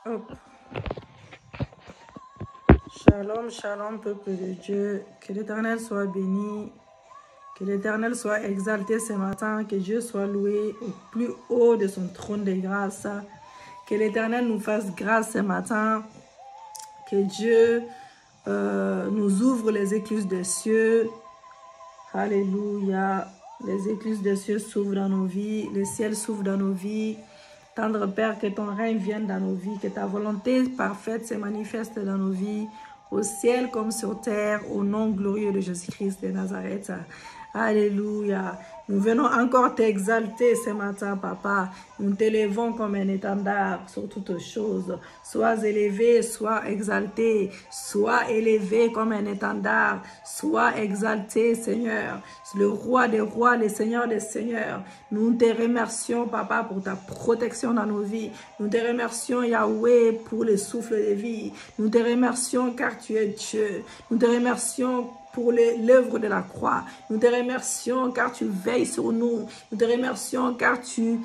Hop. Shalom, shalom, peuple de Dieu. Que l'Éternel soit béni. Que l'Éternel soit exalté ce matin. Que Dieu soit loué au plus haut de son trône de grâce. Que l'Éternel nous fasse grâce ce matin. Que Dieu nous ouvre les écluses des cieux. Alléluia. Les écluses des cieux s'ouvrent dans nos vies. Le ciel s'ouvre dans nos vies. Tendre Père, que ton règne vienne dans nos vies. Que ta volonté parfaite se manifeste dans nos vies. Au ciel comme sur terre. Au nom glorieux de Jésus-Christ de Nazareth. Alléluia. Nous venons encore t'exalter ce matin, Papa. Nous t'élevons comme un étendard sur toutes choses. Sois élevé, sois exalté. Sois élevé comme un étendard. Sois exalté, Seigneur. Le roi des rois, le Seigneur des seigneurs. Nous te remercions, Papa, pour ta protection dans nos vies. Nous te remercions, Yahweh, pour le souffle de vie. Nous te remercions car tu es Dieu. Nous te remercions pour l'œuvre de la croix. Nous te remercions car tu veilles sur nous. Nous te remercions car tu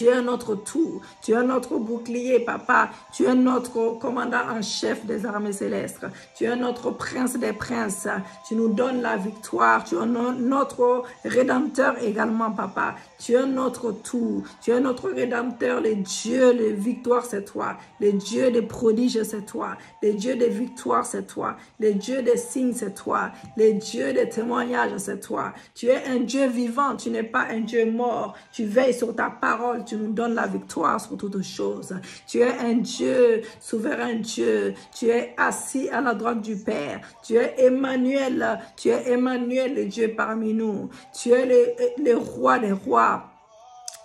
es notre tout. Tu es notre bouclier, Papa. Tu es notre commandant en chef des armées célestes. Tu es notre prince des princes. Tu nous donnes la victoire. Tu es notre rédempteur également, Papa. Tu es notre tout. Tu es notre rédempteur. Le Dieu de victoire, c'est toi. Le Dieu des prodiges, c'est toi. Le Dieu des victoires, c'est toi. Le Dieu des signes, c'est toi. Le Dieu des témoignages, c'est toi. Tu es un Dieu vivant. Tu n'es pas un Dieu mort. Tu veilles sur ta parole. Tu nous donnes la victoire sur toutes choses. Tu es un Dieu, souverain Dieu. Tu es assis à la droite du Père. Tu es Emmanuel. Tu es Emmanuel, le Dieu parmi nous. Tu es le roi des rois.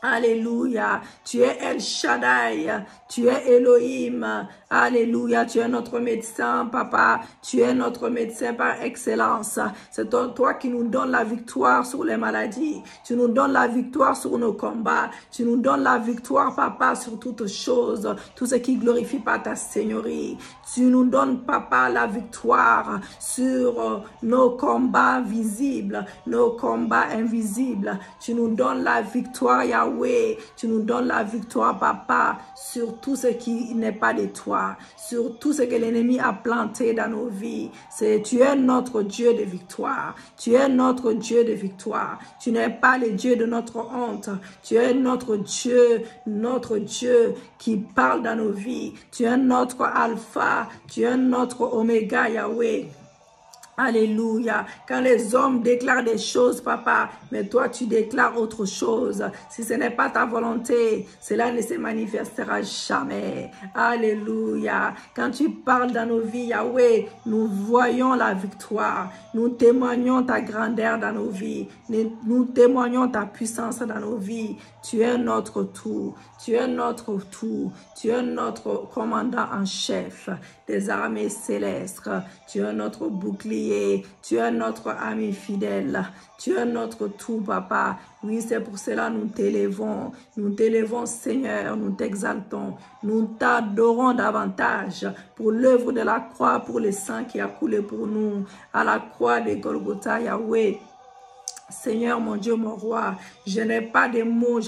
Alléluia, tu es El Shaddai, tu es Elohim, alléluia, tu es notre médecin, Papa, tu es notre médecin par excellence. C'est toi qui nous donnes la victoire sur les maladies, tu nous donnes la victoire sur nos combats, tu nous donnes la victoire, Papa, sur toutes choses, tout ce qui glorifie pas ta Seigneurie. Tu nous donnes, Papa, la victoire sur nos combats visibles, nos combats invisibles. Tu nous donnes la victoire, Yahweh. Tu nous donnes la victoire, Papa, sur tout ce qui n'est pas de toi, sur tout ce que l'ennemi a planté dans nos vies. Tu es notre Dieu de victoire. Tu es notre Dieu de victoire. Tu n'es pas le Dieu de notre honte. Tu es notre Dieu qui parle dans nos vies. Tu es notre Alpha. Tu es notre Oméga, Yahweh. Alléluia. Quand les hommes déclarent des choses, Papa, mais toi tu déclares autre chose. Si ce n'est pas ta volonté, cela ne se manifestera jamais. Alléluia. Quand tu parles dans nos vies, Yahweh, nous voyons la victoire. Nous témoignons ta grandeur dans nos vies. Nous témoignons ta puissance dans nos vies. Tu es notre tout. Tu es notre tout. Tu es notre commandant en chef des armées célestes. Tu es notre bouclier. Tu es notre ami fidèle. Tu es notre tout, Papa. Oui, c'est pour cela nous t'élevons. Nous t'élevons, Seigneur. Nous t'exaltons. Nous t'adorons davantage pour l'œuvre de la croix, pour le sang qui a coulé pour nous à la croix de Golgotha, Yahweh. Seigneur, mon Dieu, mon roi, je n'ai pas de mots,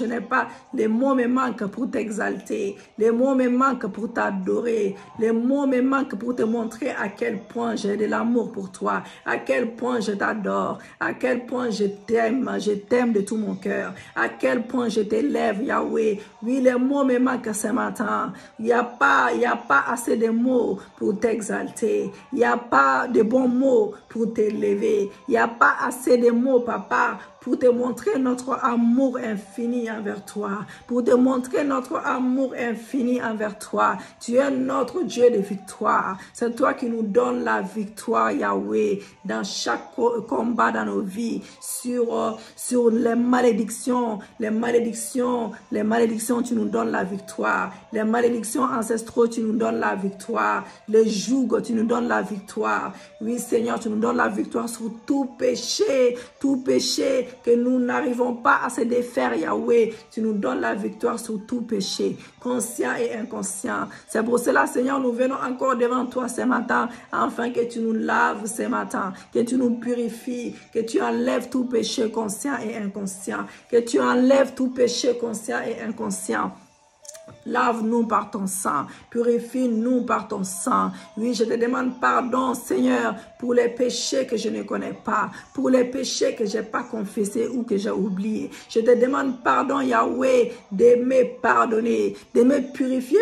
les mots me manquent pour t'exalter, les mots me manquent pour t'adorer, les mots me manquent pour te montrer à quel point j'ai de l'amour pour toi, à quel point je t'adore, à quel point je t'aime de tout mon cœur, à quel point je t'élève, Yahweh. Oui, les mots me manquent ce matin. Il n'y a pas assez de mots pour t'exalter, il n'y a pas de bons mots pour t'élever, il n'y a pas assez de mots, Papa, pour te montrer notre amour infini envers toi, pour te montrer notre amour infini envers toi. Tu es notre Dieu de victoire. C'est toi qui nous donnes la victoire, Yahweh, dans chaque combat dans nos vies, sur les malédictions, tu nous donnes la victoire. Les malédictions ancestraux, tu nous donnes la victoire. Les jougs, tu nous donnes la victoire. Oui, Seigneur, tu nous donnes la victoire sur tout péché que nous n'arrivons pas à se défaire, Yahweh. Tu nous donnes la victoire sur tout péché, conscient et inconscient. C'est pour cela, Seigneur, nous venons encore devant toi ce matin, afin que tu nous laves ce matin, que tu nous purifies, que tu enlèves tout péché conscient et inconscient, que tu enlèves tout péché conscient et inconscient. Lave-nous par ton sang. Purifie-nous par ton sang. Oui, je te demande pardon, Seigneur, pour les péchés que je ne connais pas, pour les péchés que je n'ai pas confessés ou que j'ai oubliés. Je te demande pardon, Yahweh, de me pardonner, de me purifier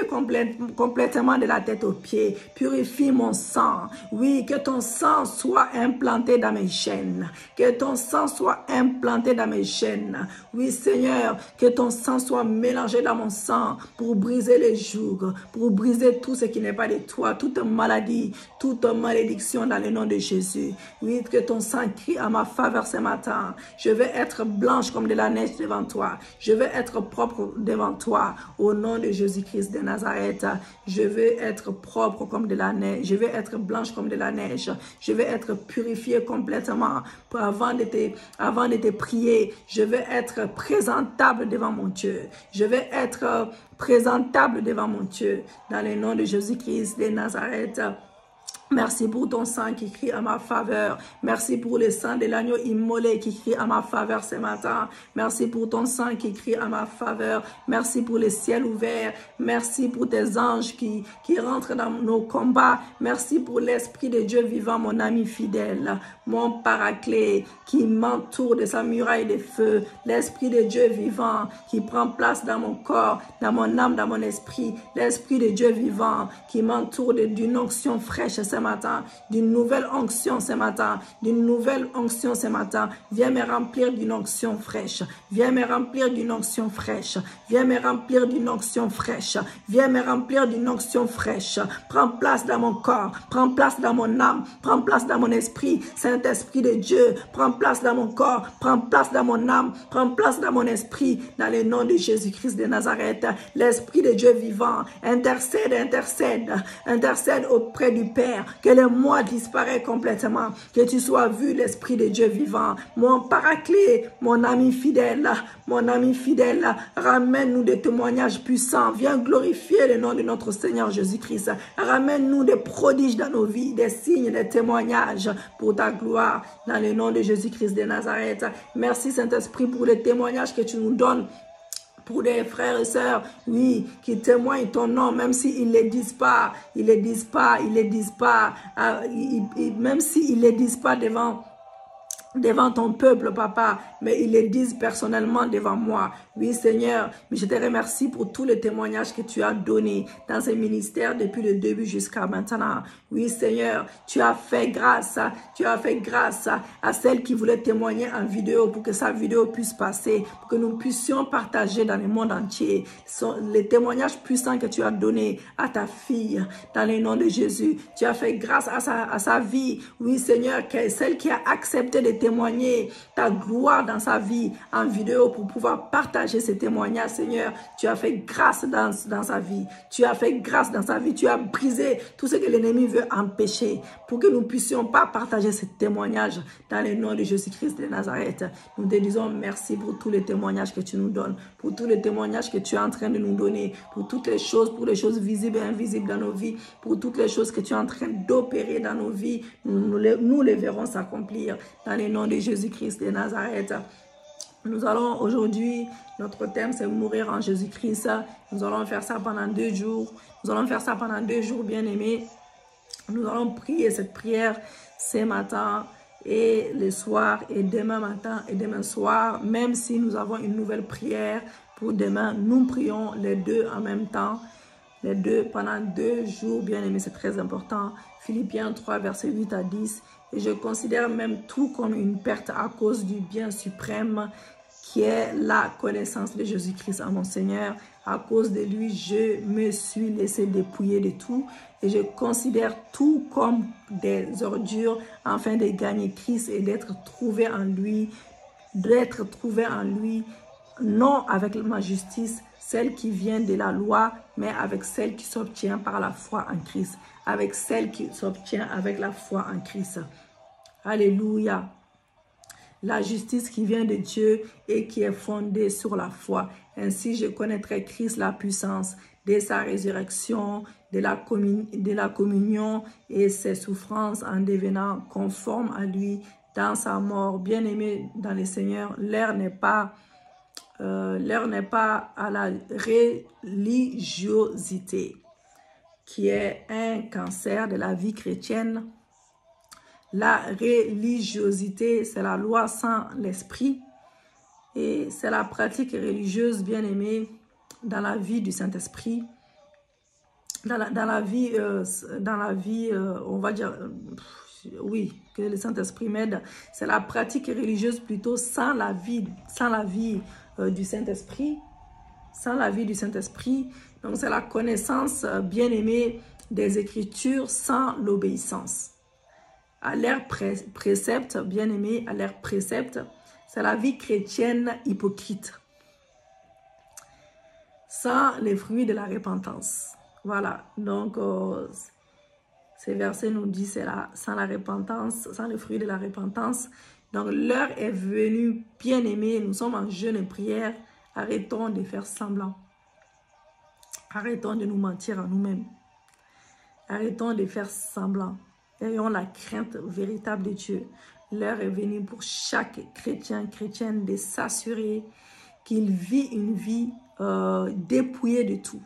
complètement de la tête aux pieds. Purifie mon sang. Oui, que ton sang soit implanté dans mes chaînes. Que ton sang soit implanté dans mes chaînes. Oui, Seigneur, que ton sang soit mélangé dans mon sang pour briser les jougs, pour briser tout ce qui n'est pas de toi, toute maladie, toute malédiction dans le nom de Jésus. Oui, que ton sang crie à ma faveur ce matin. Je vais être blanche comme de la neige devant toi. Je vais être propre devant toi. Au nom de Jésus-Christ de Nazareth, je veux être propre comme de la neige. Je vais être blanche comme de la neige. Je vais être purifiée complètement. Avant de te prier, je vais être présentable devant mon Dieu. Je vais être présentable devant mon Dieu. Dans le nom de Jésus-Christ de Nazareth. Merci pour ton sang qui crie à ma faveur. Merci pour le sang de l'agneau immolé qui crie à ma faveur ce matin. Merci pour ton sang qui crie à ma faveur. Merci pour le ciel ouvert. Merci pour tes anges qui rentrent dans nos combats. Merci pour l'Esprit de Dieu vivant, mon ami fidèle, mon paraclet qui m'entoure de sa muraille de feu. L'Esprit de Dieu vivant qui prend place dans mon corps, dans mon âme, dans mon esprit. L'Esprit de Dieu vivant qui m'entoure d'une onction fraîche ce matin, d'une nouvelle onction ce matin, d'une nouvelle onction ce matin. Viens me remplir d'une onction fraîche. Viens me remplir d'une onction fraîche. Viens me remplir d'une onction fraîche. Viens me remplir d'une onction fraîche. Prends place dans mon corps. Prends place dans mon âme. Prends place dans mon esprit. Saint-Esprit de Dieu, prends place dans mon corps. Prends place dans mon âme. Prends place dans mon esprit. Dans le nom de Jésus-Christ de Nazareth. L'Esprit de Dieu vivant, intercède, intercède. Intercède auprès du Père. Que le moi disparaît complètement. Que tu sois vu, l'Esprit de Dieu vivant. Mon paraclet, mon ami fidèle, ramène-nous des témoignages puissants. Viens glorifier le nom de notre Seigneur Jésus-Christ. Ramène-nous des prodiges dans nos vies, des signes, des témoignages pour ta gloire. Dans le nom de Jésus-Christ de Nazareth. Merci Saint-Esprit pour les témoignages que tu nous donnes. Pour des frères et sœurs, oui, qui témoignent ton nom, même s'ils ne les disent pas, même s'ils ne les disent pas devant ton peuple, papa, mais ils le disent personnellement devant moi. Oui, Seigneur, mais je te remercie pour tous les témoignages que tu as donnés dans ce ministère depuis le début jusqu'à maintenant. Oui, Seigneur, tu as fait grâce à celle qui voulait témoigner en vidéo pour que sa vidéo puisse passer, pour que nous puissions partager dans le monde entier les témoignages puissants que tu as donnés à ta fille dans le nom de Jésus. Tu as fait grâce à sa vie. Oui, Seigneur, celle qui a accepté de témoigner ta gloire dans sa vie en vidéo pour pouvoir partager ces témoignages, Seigneur. Tu as fait grâce dans sa vie. Tu as fait grâce dans sa vie. Tu as brisé tout ce que l'ennemi veut empêcher pour que nous ne puissions pas partager ces témoignages dans le nom de Jésus-Christ de Nazareth. Nous te disons merci pour tous les témoignages que tu nous donnes, pour tous les témoignages que tu es en train de nous donner, pour toutes les choses, pour les choses visibles et invisibles dans nos vies, pour toutes les choses que tu es en train d'opérer dans nos vies. Nous les verrons s'accomplir dans le nom de Jésus-Christ de Nazareth. Nous allons aujourd'hui, notre thème c'est mourir en Jésus-Christ. Nous allons faire ça pendant 2 jours. Nous allons faire ça pendant 2 jours, bien-aimés. Nous allons prier cette prière ce matin et le soir et demain matin et demain soir. Même si nous avons une nouvelle prière pour demain, nous prions les deux en même temps. Les deux pendant 2 jours, bien-aimés, c'est très important. Philippiens 3, versets 8 à 10. Et je considère même tout comme une perte à cause du bien suprême qui est la connaissance de Jésus-Christ à mon Seigneur. À cause de lui, je me suis laissé dépouiller de tout et je considère tout comme des ordures afin de gagner Christ et d'être trouvé en lui, non avec ma justice, celle qui vient de la loi, mais avec celle qui s'obtient par la foi en Christ. Avec celle qui s'obtient avec la foi en Christ. Alléluia. La justice qui vient de Dieu et qui est fondée sur la foi. Ainsi, je connaîtrai Christ, la puissance de sa résurrection, de la communion et ses souffrances en devenant conforme à lui dans sa mort. Bien-aimé dans le Seigneur, l'heure n'est pas L'heure n'est pas à la religiosité, qui est un cancer de la vie chrétienne. La religiosité, c'est la loi sans l'esprit. Et c'est la pratique religieuse, bien aimée, dans la vie du Saint-Esprit. Dans la vie, on va dire, oui, que le Saint-Esprit m'aide. C'est la pratique religieuse plutôt sans la vie du Saint-Esprit. Sans la vie du Saint-Esprit. Donc, c'est la connaissance, bien aimée, des Écritures sans l'obéissance. À l'ère précepte, bien aimé, à l'ère précepte, c'est la vie chrétienne hypocrite. Sans les fruits de la repentance. Voilà, donc ces versets nous disent c'est là, sans la repentance, sans les fruits de la repentance. Donc l'heure est venue, bien aimé, nous sommes en jeûne et prière. Arrêtons de faire semblant. Arrêtons de nous mentir à nous-mêmes. Arrêtons de faire semblant. Ayons la crainte véritable de Dieu. L'heure est venue pour chaque chrétien, chrétienne de s'assurer qu'il vit une vie dépouillée de tout.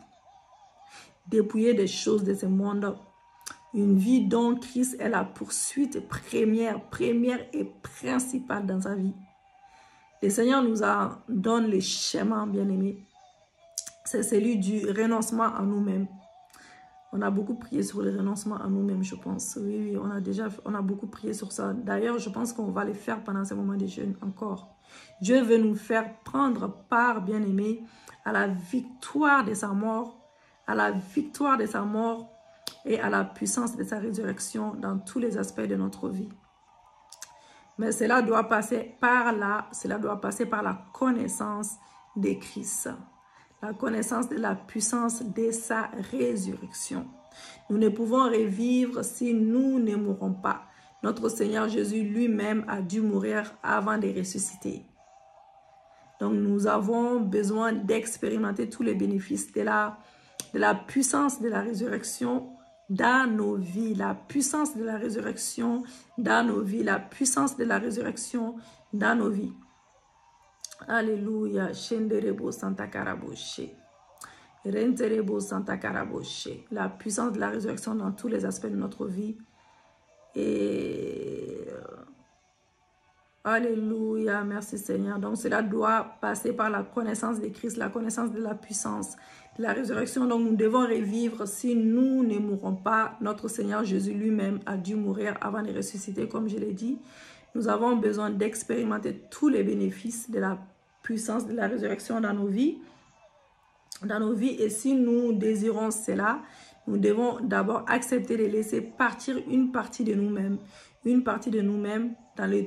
Dépouillée des choses de ce monde. Une vie dont Christ est la poursuite première et principale dans sa vie. Le Seigneur nous donne le schéma, bien-aimé. C'est celui du renoncement à nous-mêmes. On a beaucoup prié sur le renoncement à nous-mêmes, je pense. Oui, on a beaucoup prié sur ça. D'ailleurs, je pense qu'on va le faire pendant ces moments de jeûne encore. Dieu veut nous faire prendre part, bien-aimé, à la victoire de sa mort, à la victoire de sa mort et à la puissance de sa résurrection dans tous les aspects de notre vie. Mais cela doit passer par la connaissance de Christ. La connaissance de la puissance de sa résurrection. Nous ne pouvons revivre si nous ne mourrons pas. Notre Seigneur Jésus lui-même a dû mourir avant de ressusciter. Donc nous avons besoin d'expérimenter tous les bénéfices de la puissance de la résurrection dans nos vies. La puissance de la résurrection dans nos vies. La puissance de la résurrection dans nos vies. Alléluia. Shenderebo Santa Karaboshe. Renterebo Santa Karaboshe. La puissance de la résurrection dans tous les aspects de notre vie. Et alléluia. Merci Seigneur. Donc cela doit passer par la connaissance de Christ, la connaissance de la puissance de la résurrection. Donc nous devons revivre si nous ne mourrons pas. Notre Seigneur Jésus lui-même a dû mourir avant de ressusciter, comme je l'ai dit. Nous avons besoin d'expérimenter tous les bénéfices de la puissance de la résurrection dans nos vies. Et si nous désirons cela, nous devons d'abord accepter de laisser partir une partie de nous-mêmes. Une partie de nous-mêmes dans le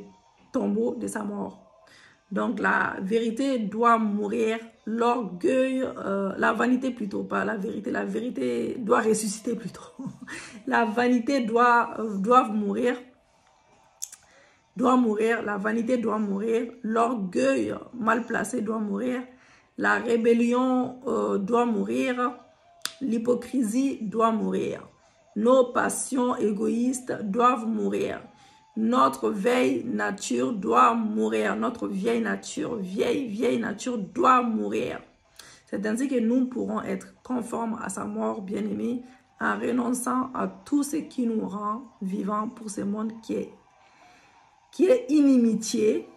tombeau de sa mort. Donc la vérité doit mourir, l'orgueil, la vanité plutôt, pas la vérité doit ressusciter plutôt. La vanité doit mourir. La vanité doit mourir, l'orgueil mal placé doit mourir, la rébellion doit mourir, l'hypocrisie doit mourir, nos passions égoïstes doivent mourir, notre vieille nature doit mourir, notre vieille nature doit mourir. C'est ainsi que nous pourrons être conformes à sa mort bien-aimée en renonçant à tout ce qui nous rend vivants pour ce monde qui est inimitié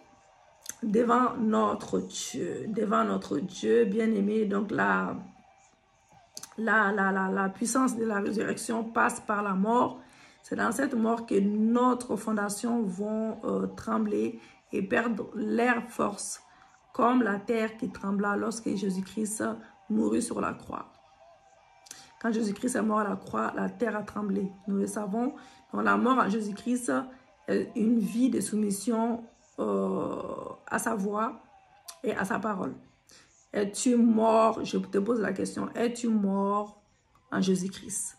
devant notre Dieu bien-aimé. Donc la puissance de la résurrection passe par la mort. C'est dans cette mort que notre fondation vont trembler et perdre leur force, comme la terre qui trembla lorsque Jésus-Christ mourut sur la croix. Quand Jésus-Christ est mort à la croix, la terre a tremblé. Nous le savons. Donc la mort en Jésus-Christ, une vie de soumission à sa voix et à sa parole. Es-tu mort? Je te pose la question. Es-tu mort en Jésus-Christ?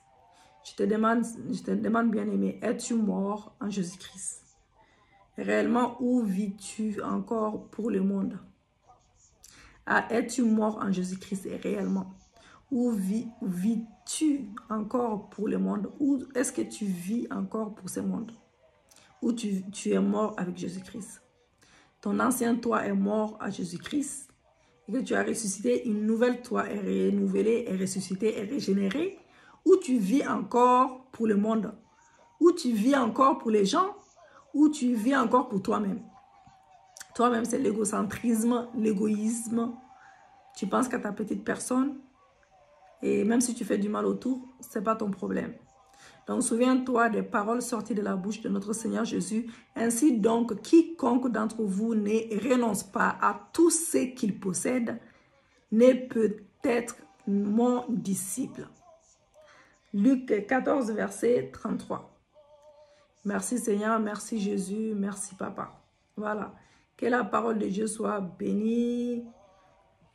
Je te demande bien aimé, es-tu mort en Jésus-Christ? Réellement, où vis-tu encore pour le monde? Es-tu mort en Jésus-Christ réellement? Où vis-tu encore pour le monde? Où est-ce que tu vis encore pour ce monde? Où tu es mort avec Jésus-Christ. Ton ancien toi est mort à Jésus-Christ. que tu as ressuscité, une nouvelle toi est renouvelée, est ressuscitée, est régénérée, ou tu vis encore pour le monde, ou tu vis encore pour les gens, ou tu vis encore pour toi-même. Toi-même, c'est l'égocentrisme, l'égoïsme. Tu penses qu'à ta petite personne, et même si tu fais du mal autour, ce n'est pas ton problème. Donc, souviens-toi des paroles sorties de la bouche de notre Seigneur Jésus. Ainsi donc, quiconque d'entre vous ne renonce pas à tout ce qu'il possède, ne peut être mon disciple. Luc 14, verset 33. Merci Seigneur, merci Jésus, merci Papa. Voilà. Que la parole de Dieu soit bénie.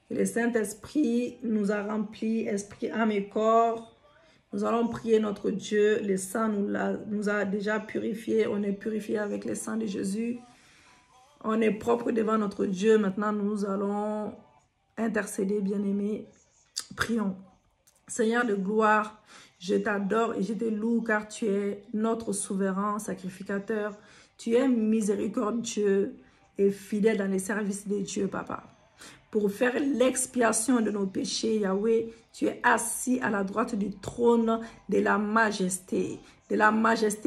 Que le Saint-Esprit nous a remplis, esprit, âme et corps. Nous allons prier notre Dieu. Le sang nous a déjà purifiés. On est purifié avec le sang de Jésus. On est propre devant notre Dieu. Maintenant, nous allons intercéder, bien-aimés. Prions. Seigneur de gloire, je t'adore et je te loue car tu es notre souverain sacrificateur. Tu es miséricordieux et fidèle dans les services de Dieu, Papa. Pour faire l'expiation de nos péchés, Yahweh, tu es assis à la droite du trône de la majesté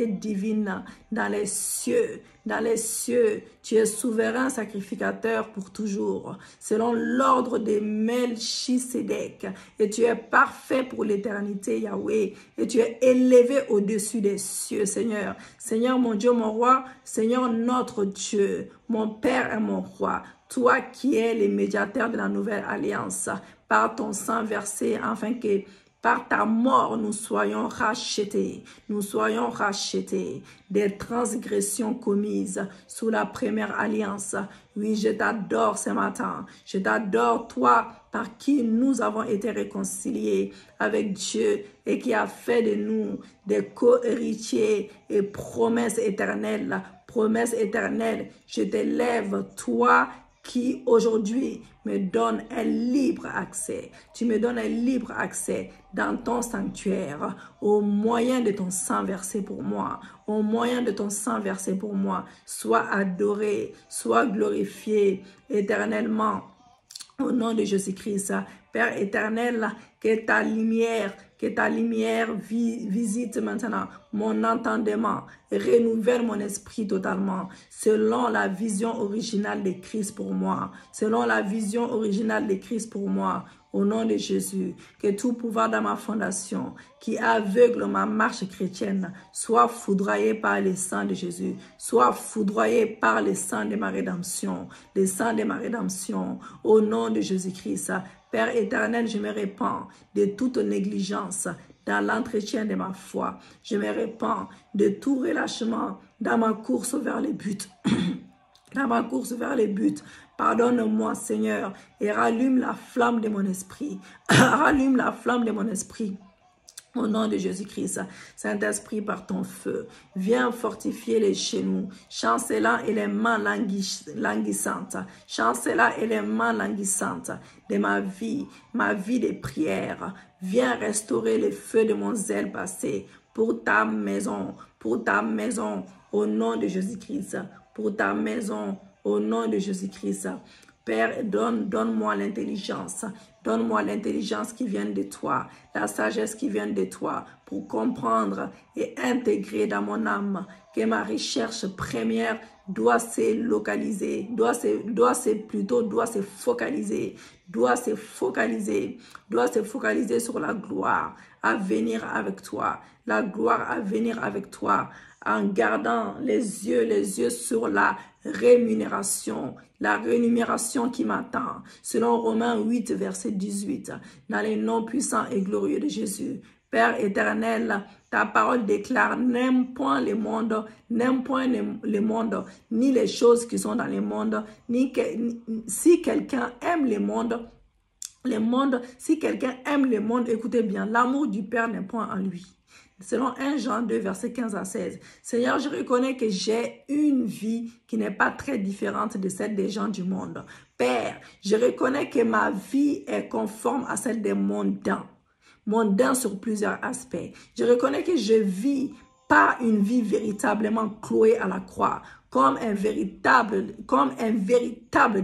divine dans les cieux. Dans les cieux, tu es souverain sacrificateur pour toujours, selon l'ordre de Melchisédek. Et tu es parfait pour l'éternité, Yahweh. Et tu es élevé au-dessus des cieux, Seigneur. Seigneur, mon Dieu, mon roi, Seigneur, notre Dieu, mon Père et mon roi. Toi qui es le médiateur de la nouvelle alliance, par ton sang versé, afin que par ta mort nous soyons rachetés des transgressions commises sous la première alliance. Oui, je t'adore ce matin. Je t'adore, toi, par qui nous avons été réconciliés avec Dieu et qui a fait de nous des co-héritiers et promesses éternelles. Promesses éternelles, je t'élève, toi, qui aujourd'hui me donne un libre accès. Tu me donnes un libre accès dans ton sanctuaire au moyen de ton sang versé pour moi. Au moyen de ton sang versé pour moi. Sois adoré, sois glorifié éternellement. Au nom de Jésus-Christ, Père éternel, que ta lumière visite maintenant mon entendement, renouvelle mon esprit totalement, selon la vision originale de Christ pour moi, selon la vision originale de Christ pour moi, au nom de Jésus, que tout pouvoir dans ma fondation, qui aveugle ma marche chrétienne, soit foudroyé par le sang de Jésus, soit foudroyé par le sang de ma rédemption, le sang de ma rédemption, au nom de Jésus-Christ. Père éternel, je me répands de toute négligence dans l'entretien de ma foi. Je me répands de tout relâchement dans ma course vers le but. Dans ma course vers le but. Pardonne-moi, Seigneur, et rallume la flamme de mon esprit. Rallume la flamme de mon esprit. Au nom de Jésus-Christ, Saint-Esprit, par ton feu, viens fortifier les genoux, chancelant et les mains languissantes, chancelant et les mains languissantes de ma vie de prière. Viens restaurer le feu de mon zèle passé pour ta maison, au nom de Jésus-Christ, pour ta maison, au nom de Jésus-Christ. Père, donne-moi l'intelligence. Donne-moi l'intelligence qui vient de toi, la sagesse qui vient de toi, pour comprendre et intégrer dans mon âme que ma recherche première doit se localiser, doit se focaliser sur la gloire à venir avec toi, la gloire à venir avec toi, en gardant les yeux sur la rémunération qui m'attend, selon Romains 8, verset 18, dans les noms puissants et glorieux de Jésus. Père éternel, ta parole déclare, n'aime point le monde, ni les choses qui sont dans le monde, si quelqu'un aime le monde, si quelqu'un aime le monde, écoutez bien, l'amour du Père n'est point en lui. Selon 1 Jean 2, verset 15 à 16. Seigneur, je reconnais que j'ai une vie qui n'est pas très différente de celle des gens du monde. Père, je reconnais que ma vie est conforme à celle des mondains. Mondains sur plusieurs aspects. Je reconnais que je vis pas une vie véritablement clouée à la croix comme un véritable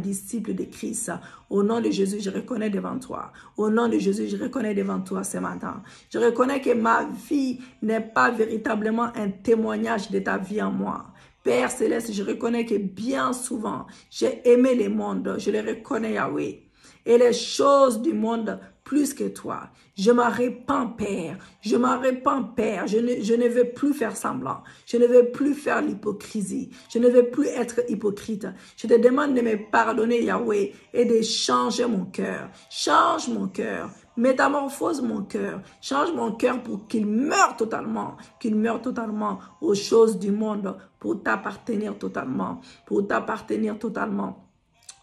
disciple de Christ. Au nom de Jésus, je reconnais devant toi. Au nom de Jésus, je reconnais devant toi ce matin. Je reconnais que ma vie n'est pas véritablement un témoignage de ta vie en moi. Père Céleste, je reconnais que bien souvent, j'ai aimé le monde. Je le reconnais, Yahweh. Et les choses du monde plus que toi. Je m'en répands, Père. Je m'en répands, Père. Je ne veux plus faire semblant. Je ne veux plus faire l'hypocrisie. Je ne veux plus être hypocrite. Je te demande de me pardonner, Yahweh, et de changer mon cœur. Change mon cœur. Métamorphose mon cœur. Change mon cœur pour qu'il meure totalement. Qu'il meure totalement aux choses du monde pour t'appartenir totalement. Pour t'appartenir totalement.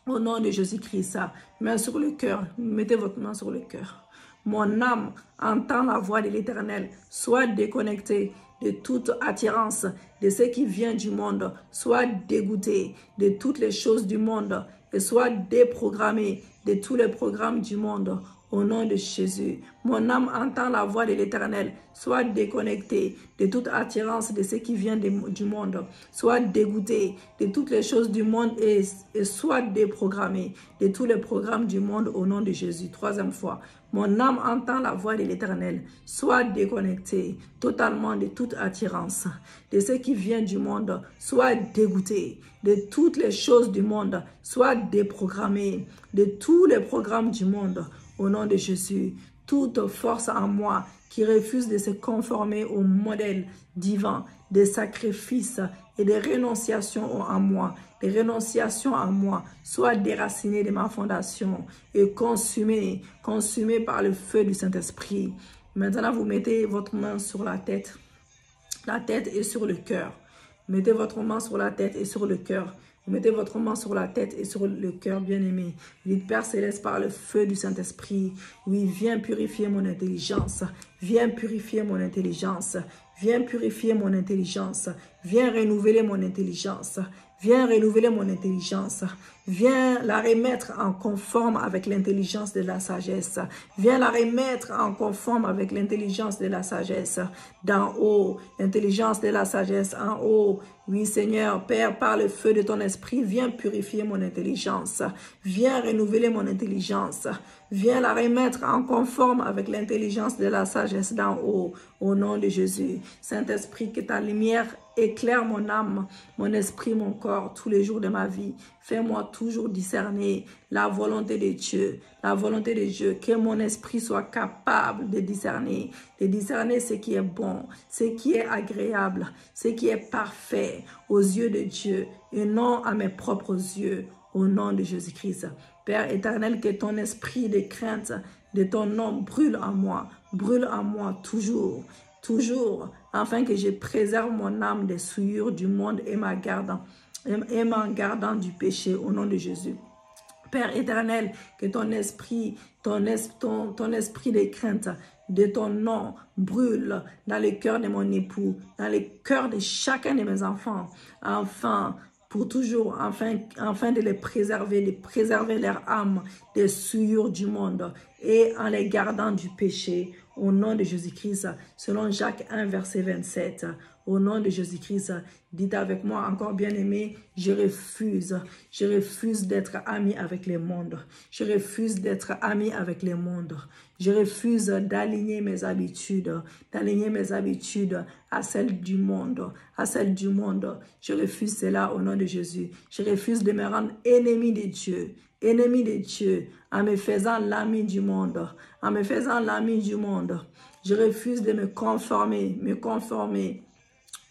Au nom de Jésus-Christ, main sur le cœur, mettez votre main sur le cœur. Mon âme entend la voix de l'Éternel, soit déconnectée de toute attirance de ce qui vient du monde, soit dégoûtée de toutes les choses du monde et soit déprogrammée de tous les programmes du monde. Au nom de Jésus, mon âme entend la voix de l'Éternel, soit déconnectée de toute attirance de ce qui vient du monde, soit dégoûtée de toutes les choses du monde et soit déprogrammée de tous les programmes du monde au nom de Jésus. Troisième fois, mon âme entend la voix de l'Éternel, soit déconnectée totalement de toute attirance de ce qui vient du monde, soit dégoûtée de toutes les choses du monde, soit déprogrammée de tous les programmes du monde. Au nom de Jésus, toute force en moi qui refuse de se conformer au modèle divin des sacrifices et des rénonciations en moi, soit déracinées de ma fondation et consumées par le feu du Saint-Esprit. Maintenant, vous mettez votre main sur la tête et sur le cœur. Mettez votre main sur la tête et sur le cœur. Mettez votre main sur la tête et sur le cœur, bien-aimé. Dites, Père Céleste, par le feu du Saint-Esprit, oui, viens purifier mon intelligence. Viens purifier mon intelligence. Viens purifier mon intelligence. Viens renouveler mon intelligence. Viens renouveler mon intelligence. Viens la remettre en conforme avec l'intelligence de la sagesse. Viens la remettre en conforme avec l'intelligence de la sagesse. D'en haut, l'intelligence de la sagesse en haut. Oui, Seigneur, Père, par le feu de ton esprit, viens purifier mon intelligence. Viens renouveler mon intelligence. Viens la remettre en conforme avec l'intelligence de la sagesse d'en haut. Au nom de Jésus. Saint-Esprit, que ta lumière éclaire mon âme, mon esprit, mon corps, tous les jours de ma vie. Fais-moi toujours discerner la volonté de Dieu. La volonté de Dieu. Que mon esprit soit capable de discerner ce qui est bon, ce qui est agréable, ce qui est parfait aux yeux de Dieu et non à mes propres yeux. Au nom de Jésus-Christ. Père éternel, que ton esprit de crainte de ton nom brûle en moi toujours, afin que je préserve mon âme des souillures du monde et m'en gardant du péché au nom de Jésus. Père éternel, que ton esprit de crainte de ton nom brûle dans le cœur de mon époux, dans le cœur de chacun de mes enfants, pour toujours, afin de les préserver, leur âme des souillures du monde et en les gardant du péché. Au nom de Jésus-Christ, selon Jacques 1, verset 27. Au nom de Jésus-Christ, dites avec moi encore, bien-aimé, je refuse d'être ami avec le monde. Je refuse d'être ami avec le monde. Je refuse d'aligner mes habitudes à celles du monde, Je refuse cela au nom de Jésus. Je refuse de me rendre ennemi de Dieu, en me faisant l'ami du monde, Je refuse de me conformer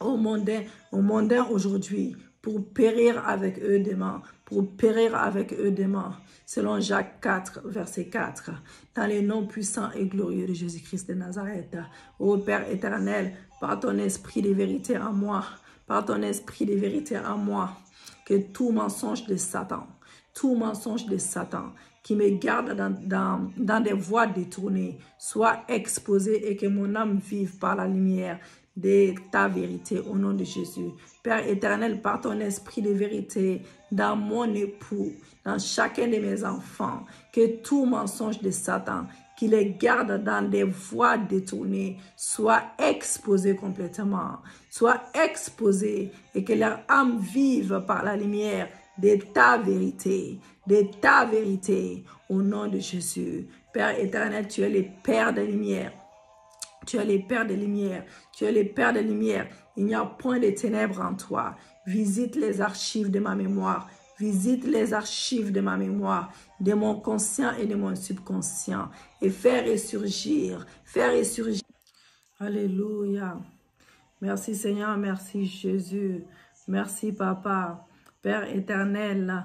aux mondains aujourd'hui, pour périr avec eux demain, selon Jacques 4, verset 4, dans les noms puissants et glorieux de Jésus-Christ de Nazareth. Ô Père éternel, par ton esprit de vérité en moi, que tout mensonge de Satan, qui me garde dans des voies détournées, soit exposé et que mon âme vive par la lumière de ta vérité au nom de Jésus. Père éternel, par ton esprit de vérité, dans mon époux, dans chacun de mes enfants, que tout mensonge de Satan qui les garde dans des voies détournées soient exposés complètement, soient exposés et que leur âme vive par la lumière de ta vérité, au nom de Jésus. Père éternel, tu es le Père de lumière. Tu es le Père de lumière. Tu es le Père de lumière. Il n'y a point de ténèbres en toi. Visite les archives de ma mémoire. Visite les archives de ma mémoire, de mon conscient et de mon subconscient. Et faire ressurgir. Faire ressurgir. Alléluia. Merci Seigneur, merci Jésus. Merci Papa. Père éternel,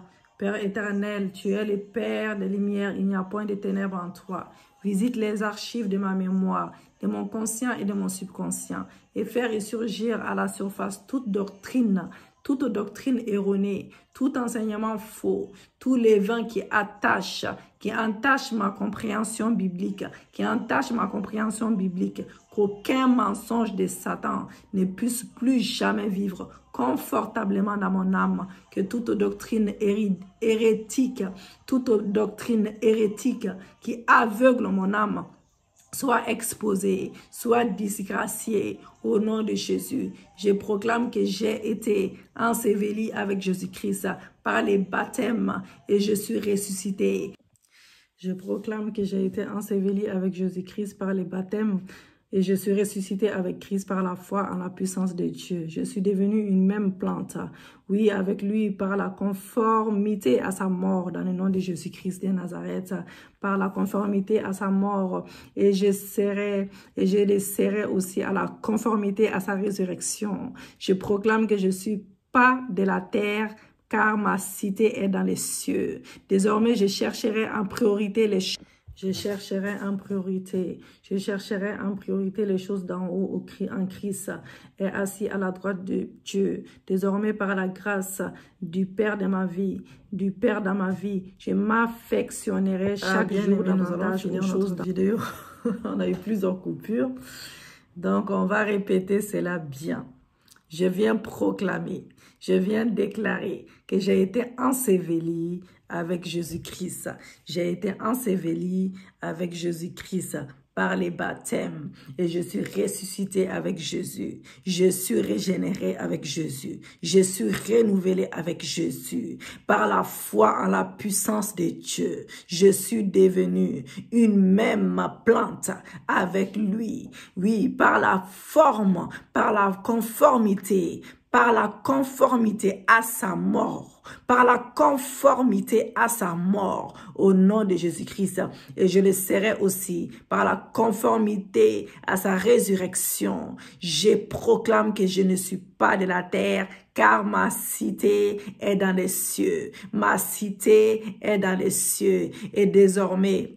tu es le Père de lumière. Il n'y a point de ténèbres en toi. Visite les archives de ma mémoire, de mon conscient et de mon subconscient, et faire ressurgir à la surface toute doctrine erronée, tout enseignement faux, tous les vins qui entachent ma compréhension biblique, qu'aucun mensonge de Satan ne puisse plus jamais vivre confortablement dans mon âme, que toute doctrine hérétique qui aveugle mon âme soit exposée, soit disgraciée au nom de Jésus. Je proclame que j'ai été enseveli avec Jésus-Christ par les baptêmes et je suis ressuscité. Je proclame que j'ai été enseveli avec Jésus-Christ par les baptêmes et je suis ressuscité avec Christ par la foi en la puissance de Dieu. Je suis devenu une même plante, oui, avec lui par la conformité à sa mort dans le nom de Jésus-Christ de Nazareth, par la conformité à sa mort et je le serai aussi à la conformité à sa résurrection. Je proclame que je suis pas de la terre, car ma cité est dans les cieux. Désormais, je chercherai en priorité les choses. Je chercherai en priorité les choses d'en haut en Christ et assis à la droite de Dieu. Désormais, par la grâce du Père de ma vie, je m'affectionnerai chaque jour davantage aux choses dans vidéo. On a eu plusieurs coupures. Donc, on va répéter cela bien. Je viens proclamer, je viens déclarer que j'ai été enseveli avec Jésus-Christ. J'ai été enseveli avec Jésus-Christ par les baptêmes et je suis ressuscité avec Jésus. Je suis régénéré avec Jésus. Je suis renouvelé avec Jésus. Par la foi en la puissance de Dieu, je suis devenu une même plante avec lui. Oui, par la forme, par la conformité à sa mort, au nom de Jésus-Christ. Et je le serai aussi par la conformité à sa résurrection. Je proclame que je ne suis pas de la terre, car ma cité est dans les cieux. Et désormais,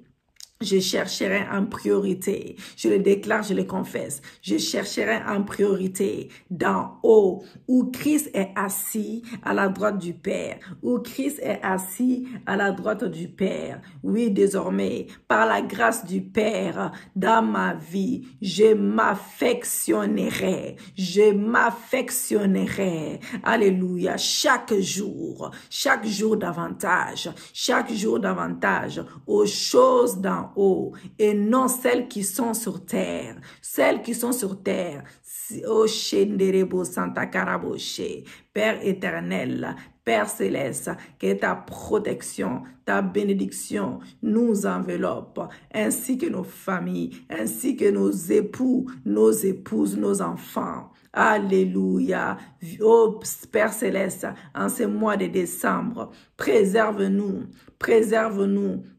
je chercherai en priorité, je le déclare, je le confesse, je chercherai en priorité d'en haut, où Christ est assis à la droite du Père, Oui, désormais, par la grâce du Père dans ma vie, je m'affectionnerai. Alléluia, chaque jour davantage, aux choses d'en haut et non celles qui sont sur terre. Oh, Shenderebo Santa Karaboshe, Père éternel, Père céleste, que ta protection, ta bénédiction nous enveloppe, ainsi que nos familles, ainsi que nos époux, nos épouses, nos enfants. Alléluia. Oh Père céleste, en ce mois de décembre, préserve-nous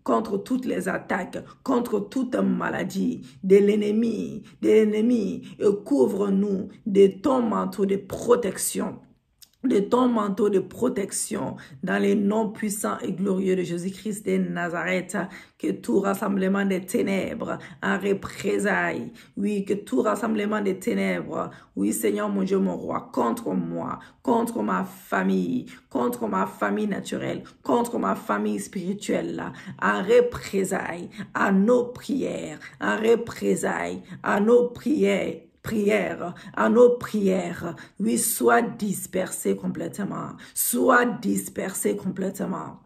contre toutes les attaques, contre toute maladie de l'ennemi, et couvre-nous de ton manteau de protection. Dans les noms puissants et glorieux de Jésus-Christ de Nazareth, que tout rassemblement des ténèbres en représailles, oui, que tout rassemblement des ténèbres, oui Seigneur mon Dieu, mon roi, contre moi, contre ma famille naturelle, contre ma famille spirituelle, en représailles à nos prières, oui, soit dispersés complètement.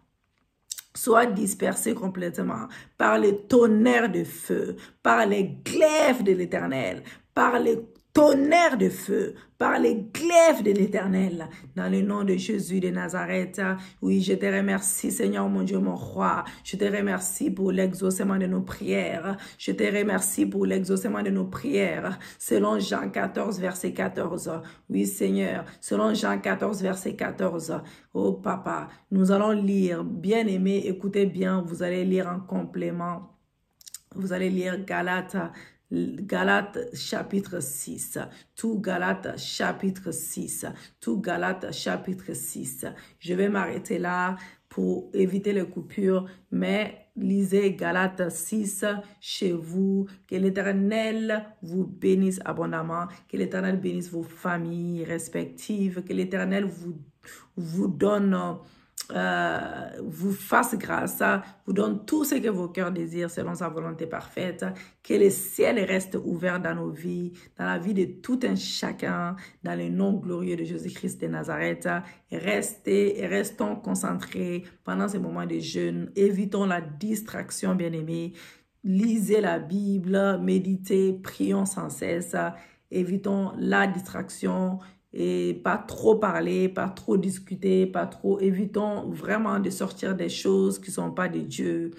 soit dispersé complètement par les tonnerres de feu, par les glaives de l'Éternel, par les tonnerres de feu, par les glaives de l'Éternel, dans le nom de Jésus de Nazareth. Oui, je te remercie, Seigneur mon Dieu, mon roi. Je te remercie pour l'exaucement de nos prières. Je te remercie pour l'exaucement de nos prières, selon Jean 14, verset 14. Oui, Seigneur, selon Jean 14, verset 14. Oh, Papa, nous allons lire, bien-aimé, écoutez bien, vous allez lire en complément. Vous allez lire Galates chapitre 6, tout Galates chapitre 6, tout Galates chapitre 6. Je vais m'arrêter là pour éviter les coupures, mais lisez Galates 6 chez vous. Que l'Éternel vous bénisse abondamment, que l'Éternel bénisse vos familles respectives, que l'Éternel vous donne... vous fasse grâce, vous donne tout ce que vos cœurs désirent selon sa volonté parfaite, que le ciel reste ouvert dans nos vies, dans la vie de tout un chacun, dans le nom glorieux de Jésus-Christ de Nazareth. Restons concentrés pendant ces moments de jeûne, évitons la distraction, bien-aimés, lisez la Bible, méditez, prions sans cesse, évitons la distraction, et pas trop parler, pas trop discuter, pas trop... Évitons vraiment de sortir des choses qui ne sont pas de Dieu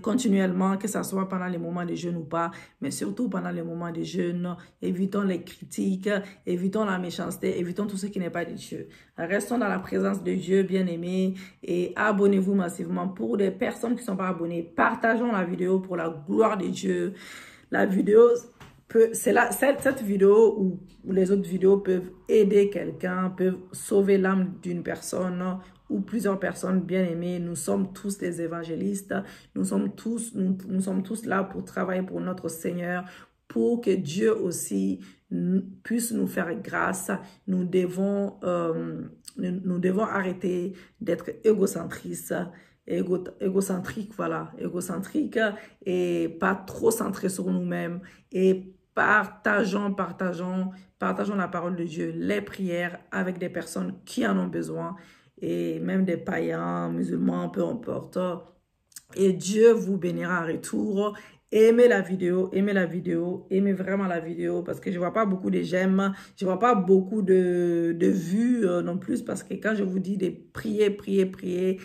continuellement, que ce soit pendant les moments de jeûne ou pas, mais surtout pendant les moments de jeûne. Évitons les critiques, évitons la méchanceté, évitons tout ce qui n'est pas de Dieu. Restons dans la présence de Dieu, bien-aimés, et abonnez-vous massivement. Pour des personnes qui ne sont pas abonnées, partageons la vidéo pour la gloire de Dieu. La vidéo... cette vidéo ou les autres vidéos peuvent aider quelqu'un, peuvent sauver l'âme d'une personne ou plusieurs personnes bien aimées. Nous sommes tous des évangélistes. Nous sommes tous là pour travailler pour notre Seigneur, pour que Dieu aussi puisse nous faire grâce. Nous devons arrêter d'être égocentristes. Égocentrique, voilà, égocentrique et pas trop centré sur nous-mêmes et partageons la parole de Dieu, les prières avec des personnes qui en ont besoin et même des païens, musulmans, peu importe. Et Dieu vous bénira en retour. Aimez la vidéo, aimez vraiment la vidéo parce que je ne vois pas beaucoup de j'aime, je ne vois pas beaucoup de vues non plus parce que quand je vous dis de prier,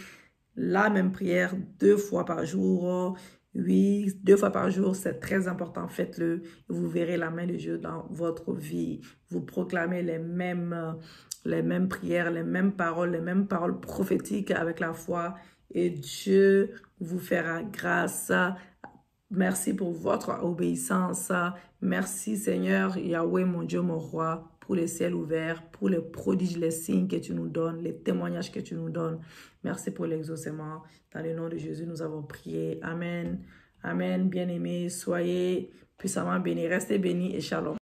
la même prière 2 fois par jour, oui, 2 fois par jour, c'est très important, faites-le. Vous verrez la main de Dieu dans votre vie. Vous proclamez les mêmes prières, les mêmes paroles prophétiques avec la foi et Dieu vous fera grâce. Merci pour votre obéissance. Merci Seigneur, Yahweh, mon Dieu, mon roi, pour les ciels ouverts, pour les prodiges, les signes que tu nous donnes, les témoignages que tu nous donnes. Merci pour l'exaucement. Dans le nom de Jésus, nous avons prié. Amen. Amen. Bien-aimés, soyez puissamment bénis. Restez bénis et shalom.